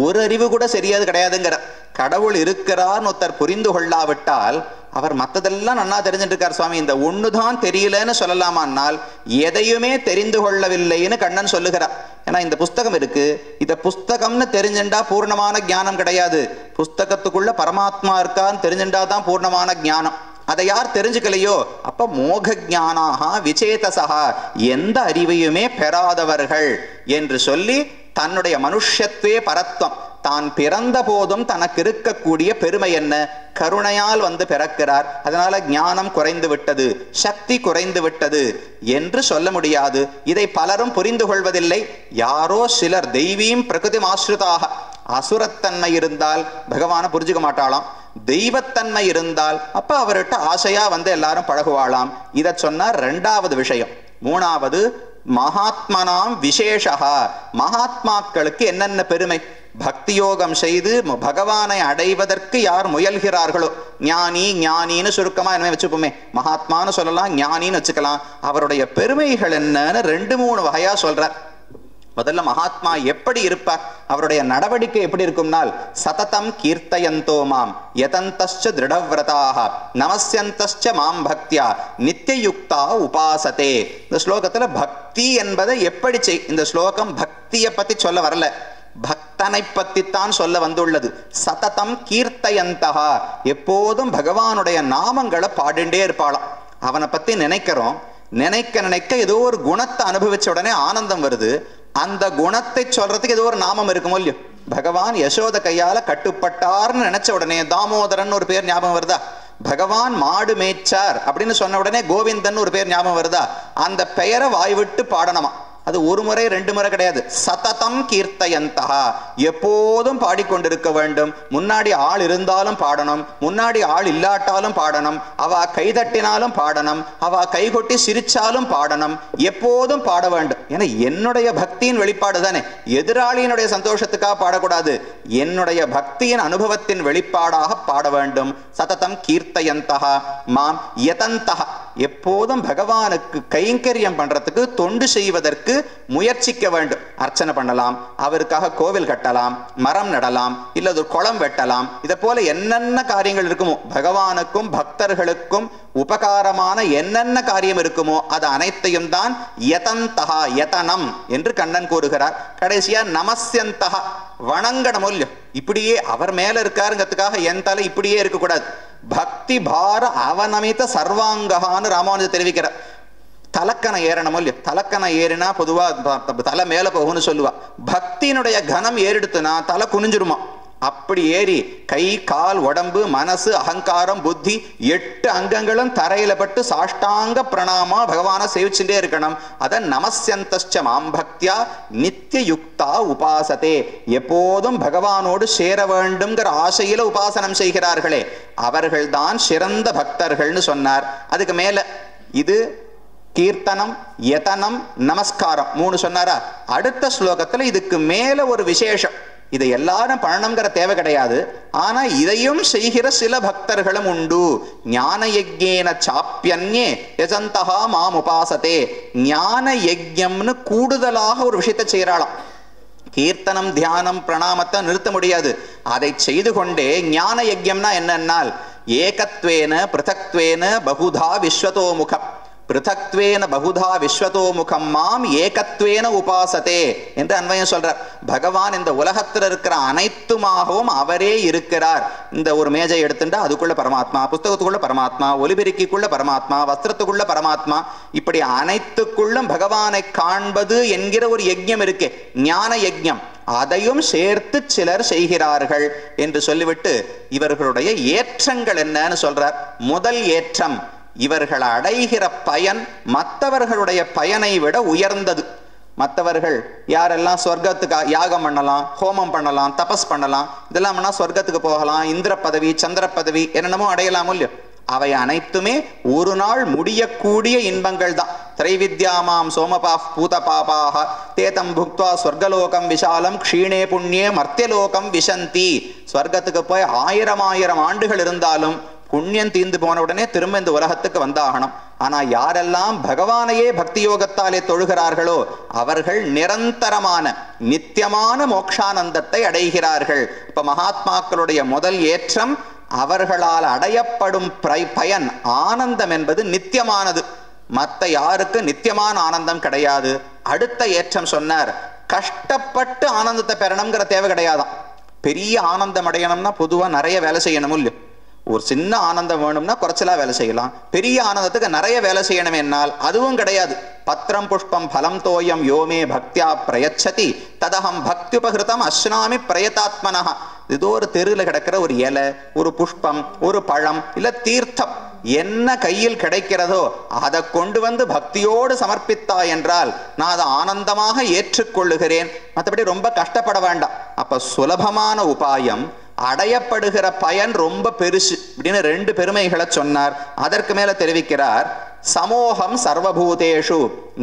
A: ஒரு அறிவு கூட சரியாது கிடையாதுங்கிற. கடவுள் இருக்கிறார்னு ஒருத்தர் புரிந்து கொள்ளாவிட்டால் அவர் மற்றதெல்லாம் நன்னா தெரிஞ்சுட்டு இருக்கார் சுவாமி, இந்த ஒண்ணுதான் தெரியலன்னு சொல்லலாமான்னால் எதையுமே தெரிந்து கொள்ளவில்லைன்னு கண்ணன் சொல்லுகிறார். ஏன்னா இந்த புஸ்தகம் இருக்கு, இந்த புஸ்தகம்னு தெரிஞ்சுண்டா பூர்ணமான ஞானம் கிடையாது. புஸ்தகத்துக்குள்ள பரமாத்மா இருக்கான்னு தெரிஞ்சுண்டா தான் பூர்ணமான ஞானம். அதை யார் தெரிஞ்சுக்கலையோ அப்ப மோக ஞானாக விசேதசா, எந்த அறிவையுமே பெறாதவர்கள் என்று சொல்லி தன்னுடைய மனுஷத்வே பரத்வம், தான் பிறந்த போதும் தனக்கு இருக்கக்கூடிய பெருமை என்ன, கருணையால் பிறக்கிறார், அதனால ஞானம் குறைந்து விட்டது, சக்தி குறைந்து விட்டது என்று சொல்ல முடியாது. இதை பலரும் புரிந்து கொள்வதில்லை. யாரோ சிலர் தெய்வீம் பிரகிருதி ஆஸ்ரிதாக, அசுரத்தன்மை இருந்தால் பகவான புரிஞ்சுக்க மாட்டாளாம், தெய்வத்தன்மை இருந்தால் அப்ப அவர்கிட்ட ஆசையா எல்லாரும் பழகுவாளாம். இதை சொன்னார் இரண்டாவது விஷயம். மூணாவது மகாத்மனாம் விசேஷா, மகாத்மாக்களுக்கு என்னென்ன பெருமை, பக்தி யோகம் செய்து பகவானை அடைவதற்கு யார் முயல்கிறார்களோ, ஞானி ஞானின்னு சுருக்கமா என்ன வச்சுப்போமே, மகாத்மான்னு சொல்லலாம், ஞானின்னு வச்சுக்கலாம். அவருடைய பெருமைகள் என்னன்னு 2-3 வகையா சொல்றார். முதல்ல மகாத்மா எப்படி இருப்பார், அவருடைய நடவடிக்கை எப்படி இருக்கும்னால், சததம் கீர்த்தயந்தோ மாம் யதந்தஸ்ச திருடவ்ரதாக நமஸ்யந்தஸ்ச மாம் பக்தியா நித்தியயுக்தா உபாசதே. இந்த ஸ்லோகத்துல பக்தி என்பதை எப்படி இந்த ஸ்லோகம் பக்தியை பத்தி சொல்ல வரல, பக்தனை பத்தித்தான் சொல்ல வந்துள்ளது. சததம் கீர்த்தயந்தகா, எப்போதும் பகவானுடைய நாமங்களை பாடிண்டே இருப்பாளாம். அவனை பத்தி நினைக்கிறோம், நினைக்க நினைக்க ஏதோ ஒரு குணத்தை அனுபவிச்ச உடனே ஆனந்தம் வருது. அந்த குணத்தை சொல்றதுக்கு ஏதோ ஒரு நாமம் இருக்குமோ இல்லையோ. பகவான் யசோத கையால கட்டுப்பட்டார்னு நினைச்ச உடனே தாமோதரன் ஒரு பேர் ஞாபகம் வருதா? பகவான் மாடு மேய்ச்சார் அப்படின்னு சொன்ன உடனே கோவிந்தன் ஒரு பேர் ஞாபகம் வருதா? அந்த பெயரை வாய்விட்டு பாடணுமா. அது ஒரு முறை 2 முறை கிடையாது. சததம் கீர்த்தயந்தகா, எப்போதும் பாடிக்கொண்டிருக்க வேண்டும். முன்னாடி ஆள் இருந்தாலும் பாடணும், முன்னாடி ஆள் இல்லாட்டாலும் பாடணும், அவ கைதட்டினாலும் பாடணும், அவ கைகொட்டி சிரிச்சாலும் பாடணும், எப்போதும் பாட வேண்டும். ஏன்னா என்னுடைய பக்தியின் வெளிப்பாடு தானே, எதிராளியினுடைய சந்தோஷத்துக்காக பாடக்கூடாது, என்னுடைய பக்தியின் அனுபவத்தின் வெளிப்பாடாக பாட வேண்டும். சததம் கீர்த்தயந்தகா மாம் யதந்தகா, எப்போதும் பகவானுக்கு கைங்கரியம் பண்றதுக்கு, தொண்டு செய்வதற்கு முயற்சிக்க வேண்டும். அர்ச்சனை பண்ணலாம், அவருக்காக கோவில் கட்டலாம், மரம் நடலாம், இல்ல ஒரு குளம் வெட்டலாம், இதை போல என்னென்ன காரியங்கள் இருக்குமோ, பகவானுக்கும் பக்தர்களுக்கும் உபகாரமான என்னென்ன காரியம் இருக்குமோ அது அனைத்தையும் தான் யதந்தகா, யதனம் என்று கண்ணன் கூறுகிறார். கடைசியா நமஸ்யந்தகா, வணங்கணும் இல்லையோ. இப்படியே அவர் மேல இருக்காருங்கிறதுக்காக என் தலை இப்படியே இருக்கக்கூடாது. பக்தி பார அவநமித சர்வாங்ககான்னு ராமானுஜர் தெரிவிக்கிறார். தலக்கணை ஏறணுமோ இல்லையோ, தலக்கணை ஏறினா பொதுவா தலை மேல போகும்னு சொல்லுவா. பக்தியினுடைய கனம் ஏறிடுத்துனா தலை குனிஞ்சிருமா. அப்படி ஏறி கை கால் உடம்பு மனசு அகங்காரம் புத்தி 8 அங்கங்களும் தரையில பட்டு சாஷ்டாங்க பிரணாமா பகவானை சேவிச்சுட்டே இருக்கணும். அத நமஸ்யந்தஸ்ச மாம் பக்தியா நித்தியயுக்தா உபாசதே, எப்போதும் பகவானோடு சேர வேண்டும்ங்கிற ஆசையில உபாசனம் செய்கிறார்களே அவர்கள்தான் சிறந்த பக்தர்கள்னு சொன்னார். அதுக்கு மேல இது கீர்த்தனம், யதனம், நமஸ்காரம் 3 சொன்னாரா? அடுத்த ஸ்லோகத்துல இதுக்கு மேல ஒரு விசேஷம். இதை எல்லாரும் பண்ணணுங்கிற தேவை கிடையாது. ஆனா இதையும் செய்கிற சில பக்தர்களும் உண்டு. ஞான யஜ்ஞேன சாப்பியன்யே யஜந்தஹா மாம் உபாசதே. ஞான யஜ்ஞம்னு கூடுதலாக ஒரு விஷயத்தை செய்யறாளாம். கீர்த்தனம், தியானம், பிரணாமத்தை நிறுத்த முடியாது. அதை செய்து கொண்டே ஞான யஜ்ஞம்னா என்னன்னால் ஏகத்வேன பிருதக்த்வேன பகுதா விஸ்வதோமுகம். பிருதக்த்வேன பகுதா விஸ்வதோமுகம் மாம் ஏகத்வேன உபாசதே என்று அன்வயம் சொல்றார். பகவான் இந்த உலகத்தில் இருக்கிற அனைத்துமாகவும் அவரே இருக்கிறார். இந்த ஒரு மேஜை எடுத்துட்டா அதுக்குள்ள பரமாத்மா, புஸ்தகத்துக்குள்ள பரமாத்மா, ஒலிபெருக்கிக்குள்ள பரமாத்மா, வஸ்திரத்துக்குள்ள பரமாத்மா, இப்படி அனைத்துக்குள்ளும் பகவானை காண்பது என்கிற ஒரு யஜ்ஞம் இருக்கே, ஞான யஜ்ஞம். அதையும் சேர்த்து சிலர் செய்கிறார்கள் என்று சொல்லிவிட்டு இவர்களுடைய ஏற்றங்கள் என்னன்னு சொல்றார். முதல் ஏற்றம், இவர்கள் அடைகிற பயன் மற்றவர்களுடைய பயனை விட உயர்ந்தது. மற்றவர்கள் யாரெல்லாம் சொர்க்கத்துக்கு யாகம் பண்ணலாம், ஹோமம் பண்ணலாம், தபஸ் பண்ணலாம், இதெல்லாம் பண்ணா சொர்க்கத்துக்கு போகலாம், இந்திர பதவி, சந்திர பதவி என்னென்னமோ அடையலாமோ இல்லையோ, அவை அனைத்துமே ஒரு நாள் முடியக்கூடிய இன்பங்கள் தான். திரைவித்யாமாம் சோமபா பூத பாபாக தேதம் புக்த்வா ஸ்வர்கலோகம் விஷாலம் க்ஷீணே புண்ணியே மர்த்தியலோகம் விஷந்தி. ஸ்வர்க்கத்துக்கு போய் 1000 ஆண்டுகள் இருந்தாலும் புண்ணியம் தீர்ந்து போன உடனே திரும்ப இந்த உலகத்துக்கு வந்தாகணும். ஆனா யாரெல்லாம் பகவானையே பக்தி யோகத்தாலே தொழுகிறார்களோ அவர்கள் நிரந்தரமான நித்தியமான மோக்ஷானந்தத்தை அடைகிறார்கள். இப்ப மகாத்மாக்களுடைய முதல் ஏற்றம், அவர்களால் அடையப்படும் பயன் ஆனந்தம் என்பது நித்தியமானது. மற்ற யாருக்கு நித்தியமான ஆனந்தம் கிடையாது. அடுத்த ஏற்றம் சொன்னார், கஷ்டப்பட்டு ஆனந்தத்தை பெறணுங்கிற தேவை கிடையாதான். பெரிய ஆனந்தம் அடையணும்னா பொதுவா நிறைய வேலை செய்யணும் இல்லையோ. ஒரு சின்ன ஆனந்தம் வேணும்னா குறைச்சலா வேலை செய்யலாம். பெரிய ஆனந்தத்துக்கு நிறைய வேலை செய்யணும் என்னால் அதுவும் கிடையாது. பத்திரம் புஷ்பம் பலம் தோயம் யோமே பக்தியா பிரயச்சதி ததகம் பக்தியுபகிருதம் அஸ்னாமி பிரயதாத்மனா. இதோ ஒரு தெருவில் கிடக்கிற ஒரு இலை, ஒரு புஷ்பம், ஒரு பழம், இல்ல தீர்த்தம், என்ன கையில் கிடைக்கிறதோ அதை கொண்டு வந்து பக்தியோடு சமர்ப்பித்தா என்றால் நான் அதை ஆனந்தமாக ஏற்றுக்கொள்ளுகிறேன். மற்றபடி ரொம்ப கஷ்டப்பட வேண்டாம். அப்ப சுலபமான உபாயம், அடையப்படுகிற பயன் ரொம்ப பெருசு அப்படின்னு 2 பெருமைகளை சொன்னார். அதற்கு மேல தெரிவிக்கிறார், சமோகம் சர்வபூதேஷு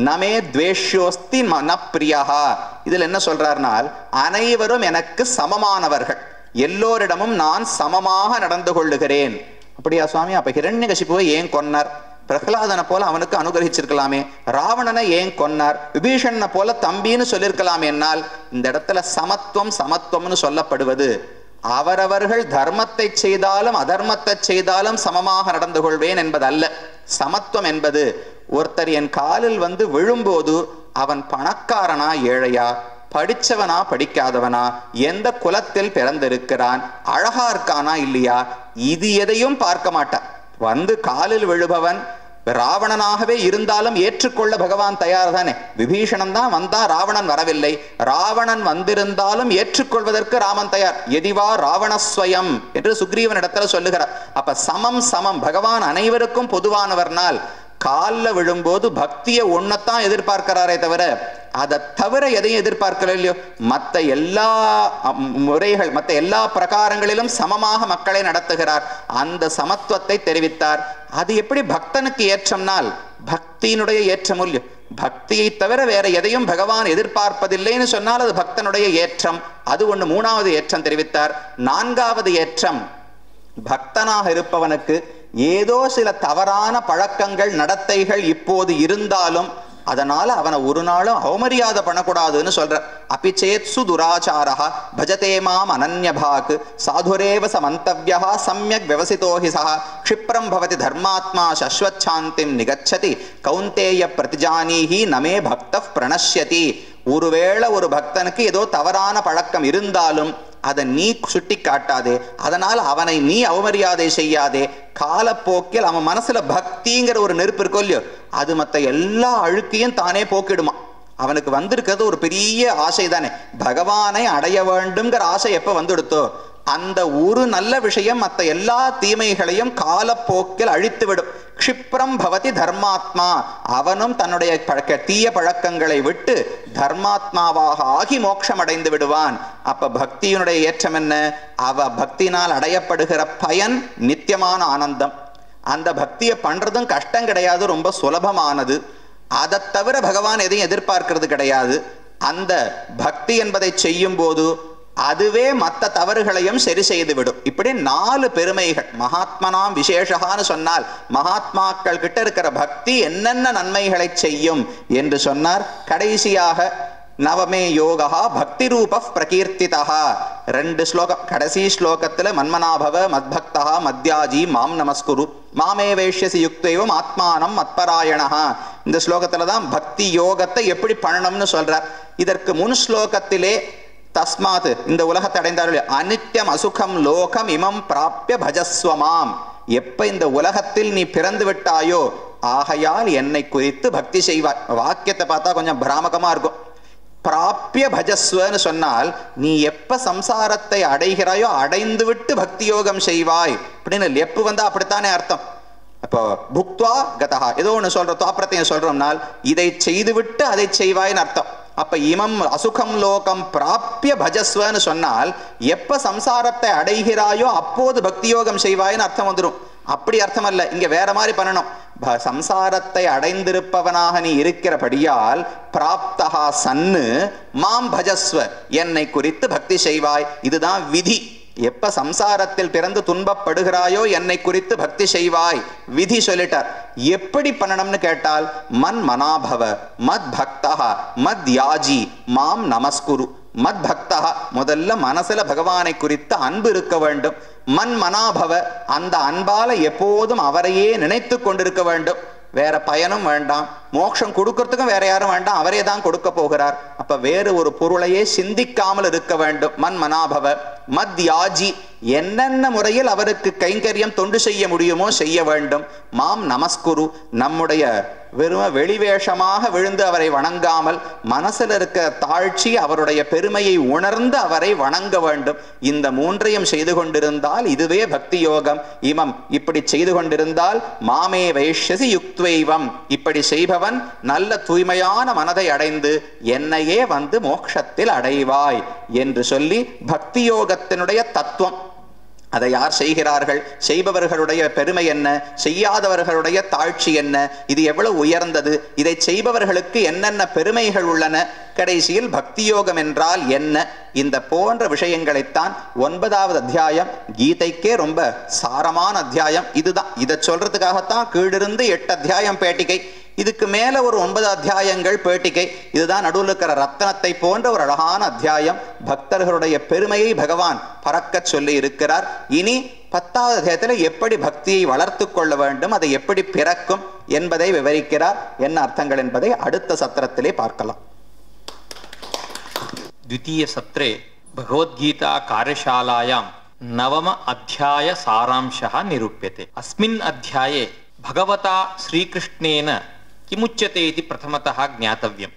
A: நமே துவேஷ்யோஸ்தி மன பிரியஹா. இதுல என்ன சொல்றார்னால், அனைவரும் எனக்கு சமமானவர்கள், எல்லோரிடமும் நான் சமமாக நடந்து கொள்ளுகிறேன். அப்படியா சுவாமி? அப்ப ஹிரண்யகசிபுவை ஏன் கொன்னார்? பிரகலாதனை போல அவனுக்கு அனுகிரகிச்சிருக்கலாமே. ராவணனை ஏன் கொன்னார்? விபீஷணனை போல தம்பின்னு சொல்லியிருக்கலாமே. என்னால் இந்த இடத்துல சமத்துவம்னு சொல்லப்படுவது அவரவர்கள் தர்மத்தை செய்தாலும் அதர்மத்தை செய்தாலும் சமமாக நடந்து கொள்வேன் என்பது அல்ல. சமத்துவம் என்பது ஒருத்தர் என் காலில் வந்து விழும்போது அவன் பணக்காரனா ஏழையா, படிச்சவனா படிக்காதவனா, எந்த குலத்தில் பிறந்திருக்கிறான், அழகா இருக்கானா இல்லையா, இது எதையும் பார்க்க மாட்டான். வந்து காலில் விழுபவன் ராவணனாகவே இருந்தாலும் ஏற்றுக்கொள்ள பகவான் தயார் தானே. விபீஷணன் தான் வந்தா, ராவணன் வரவில்லை. ராவணன் வந்திருந்தாலும் ஏற்றுக்கொள்வதற்கு ராமன் தயார். எதிவா ராவணஸ்வயம் என்று சுக்ரீவன் இடத்துல சொல்லுகிறார். அப்ப சமம் பகவான் அனைவருக்கும் பொதுவானவர்னால் காலில் விழும்போது பக்தியை ஒன்னத்தான் எதிர்பார்க்கிறாரே தவிர அதை தவிர எதையும் எதிர்பார்க்கல இல்லையோ. மற்ற எல்லா முறைகள், மற்ற எல்லா பிரகாரங்களிலும் சமமாக மக்களை நடத்துகிறார். அந்த சமத்துவத்தை தெரிவித்தார். அது எப்படி பக்தனுக்கு ஏற்றம்னால் பக்தியினுடைய ஏற்றம் இல்லையோ. பக்தியை தவிர வேற எதையும் பகவான் எதிர்பார்ப்பதில்லைன்னு சொன்னால் அது பக்தனுடைய ஏற்றம். அது ஒண்ணு. 3வது ஏற்றம் தெரிவித்தார். 4வது ஏற்றம், பக்தனாக இருப்பவனுக்கு ஏதோ சில தவறான பழக்கங்கள் நடத்தைகள் இப்போது இருந்தாலும் அதனால அவனை ஒரு நாளும் அவமரியாதை பண்ணக்கூடாதுன்னு சொல்ற. அபிச்சேத்சு துராச்சாரா பஜதே மாம் அனன்யபாக் சாதுரேவ சமந்தவ்யா சம்யக் விவசிதோஹி சஹ க்ஷிப்ரம் பவதி தர்மாத்மா சஸ்வச்சாந்திம் நிகச்சதி கௌந்தேய பிரதிஜானீஹி நமே பக்தः பிரணஷ்யதி. ஒருவேளை ஒரு பக்தனுக்கு ஏதோ தவறான பழக்கம் இருந்தாலும் அதை நீ சுட்டி காட்டாதே, அதனால் அவனை நீ அவமரியாதை செய்யாதே. காலப்போக்கில் அவன் மனசுல பக்திங்கிற ஒரு நெருப்பு இருக்கோ இல்லையோ, அது மற்ற எல்லா அழுக்கையும் தானே போக்கிடுமா. அவனுக்கு வந்திருக்கிறது ஒரு பெரிய ஆசை தானே, பகவானை அடைய வேண்டும்ங்கிற ஆசை எப்ப வந்துடுத்தோ அந்த ஒரு நல்ல விஷயம் மற்ற எல்லா தீமைகளையும் காலப்போக்கில் அழித்துவிடும். க்ஷிப்ரம் பவதி தர்மாத்மா, அவனும் தன்னுடைய தீய பழக்கங்களை விட்டு தர்மாத்மாவாக ஆகி மோட்சம் அடைந்து விடுவான். அப்ப பக்தியினுடைய ஏற்றம் என்ன? அவ பக்தியினால் அடையப்படுகிற பயன் நித்தியமான ஆனந்தம். அந்த பக்தியை பண்றதும் கஷ்டம் கிடையாது, ரொம்ப சுலபமானது. அதை தவிர பகவான் எதையும் எதிர்பார்க்கிறது கிடையாது. அந்த பக்தி என்பதை செய்யும் போது அதுவே மற்ற தவறுகளையும் சரி செய்து விடும். இப்படி 4 பெருமைகள். மகாத்மனாம் விசேஷகான்னு சொன்னால் மகாத்மாக்கள் கிட்ட இருக்கிற பக்தி என்னென்ன நன்மைகளை செய்யும் என்று சொன்னார். கடைசியாக நவமே யோகா பக்தி ரூப பிரகீர்த்திதா 2 ஸ்லோகம். கடைசி ஸ்லோகத்துல மன்மனாபவ மத்பக்தா மத்யாஜி மாம் நமஸ்குரு மாமே வேஷ்யசி யுக்தேவம் ஆத்மானம் மத்பராயணா. இந்த ஸ்லோகத்துல தான் பக்தி யோகத்தை எப்படி பண்ணணும்னு சொல்றார். இதற்கு முன் ஸ்லோகத்திலே தஸ்மாத் இந்த உலகத்தை அடைந்தார்கள் அனித்யம் அசுகம் லோகம் இமம் பிராப்ய பஜஸ்வமாம். எப்ப இந்த உலகத்தில் நீ பிறந்து விட்டாயோ ஆகையால் என்னை குறித்து பக்தி செய்வாய். வாக்கியத்தை பார்த்தா கொஞ்சம் பிராமகமா இருக்கும். பிராப்ய பஜஸ்வன்னு சொன்னால் நீ எப்ப சம்சாரத்தை அடைகிறாயோ அடைந்து விட்டு பக்தி யோகம் செய்வாய் அப்படின்னு எப்ப வந்தா அப்படித்தானே அர்த்தம். அப்போ புக்துவா கதஹா ஏதோ ஒன்று சொல்றோம், தாப்ரத்தையும் சொல்றோம்னால் இதை செய்துவிட்டு அதை செய்வாய்னு அர்த்தம். அப்ப இமம் அசுகம் லோகம் பிராப்ய பஜஸ்வன்னு சொன்னால் எப்ப சம்சாரத்தை அடைகிறாயோ அப்போது பக்தி யோகம் செய்வாய்னு அர்த்தம் வந்துடும். அப்படி அர்த்தம் அல்ல, இங்க வேற மாதிரி பண்ணணும். சம்சாரத்தை அடைந்திருப்பவனாக நீ இருக்கிறபடியால் பிராப்தஹா சன்னு மாம் பஜஸ்வ என்னை குறித்து பக்தி செய்வாய். இதுதான் விதி. எப்ப சம்சாரத்தில் பிறந்து துன்பப்படுகிறாயோ என்னை குறித்து பக்தி செய்வாய் விதி சொல்லிட்டார். எப்படி பண்ணணும்னு கேட்டால் மன் மனாபவ மத் பக்தா மத் யாஜி மாம் நமஸ்குரு. மத் பக்தா முதல்ல மனசுல பகவானை குறித்து அன்பு இருக்க வேண்டும். மன் மனாபவ அந்த அன்பால எப்போதும் அவரையே நினைத்து கொண்டிருக்க வேண்டும். வேற பயனும் வேண்டாம், மோட்சம் கொடுக்கறதுக்கும் வேற யாரும் வேண்டாம், அவரே தான் கொடுக்க போகிறார். அப்ப வேறு ஒரு பொருளையே சிந்திக்காமல் இருக்க வேண்டும். மன் மனாபவ மத் யாஜி என்னென்ன முறையில் அவருக்கு கைங்கரியம் தொண்டு செய்ய முடியுமோ செய்ய வேண்டும். மாம் நமஸ்குரு நம்முடைய வெறும் வெளிவேஷமாக விழுந்து அவரை வணங்காமல் மனசில் இருக்க தாழ்ச்சி அவருடைய பெருமையை உணர்ந்து அவரை வணங்க வேண்டும். இந்த 3ஐயும் செய்து கொண்டிருந்தால் இதுவே பக்தி யோகம். இமம் இப்படி செய்து கொண்டிருந்தால் மாமே வைஷ்யசி யுக்த்வைவம் இப்படி செய்பவன் நல்ல தூய்மையான மனதை அடைந்து என்னையே வந்து மோட்சத்தில் அடைவாய் என்று சொல்லி பக்தி யோகத்தினுடைய தத்துவம். அதை யார் செய்கிறார்கள், செய்பவர்களுடைய பெருமை என்ன, செய்யாதவர்களுடைய தாழ்ச்சி என்ன, இது எவ்வளவு உயர்ந்தது, இதை செய்பவர்களுக்கு என்னென்ன பெருமைகள் உள்ளன, கடைசியில் பக்தி யோகம் என்றால் என்ன, இந்த போன்ற விஷயங்களைத்தான் 9வது அத்தியாயம். கீதைக்கே ரொம்ப சாரமான அத்தியாயம் இதுதான். இதை சொல்றதுக்காகத்தான் கீழிருந்து 8 அத்தியாயம் பேட்டிகை, இதுக்கு மேல ஒரு 9 அத்தியாயங்கள் பேட்டிகை. இதுதான் நடுவில் இருக்கிற ரத்தனத்தை போன்ற ஒரு அழகான அத்தியாயம். பக்தர்களுடைய பெருமையை பகவான் பறக்க சொல்லி இருக்கிறார். இனி 10வது அத்தியாயத்தில் எப்படி பக்தியை வளர்த்து கொள்ள வேண்டும், அதை எப்படி பிறக்கும் என்பதை விவரிக்கிறார். என்ன அர்த்தங்கள் என்பதை அடுத்த சத்திரத்திலே பார்க்கலாம்.
B: द्वितीय सत्रे भगवद्गीता कार्यशालायां 9व अध्याय सारांशः निरूप्यते. अस्मिन् अध्याये भगवता श्रीकृष्णेन किमुच्यते इति प्रथमतः ज्ञातव्यम्.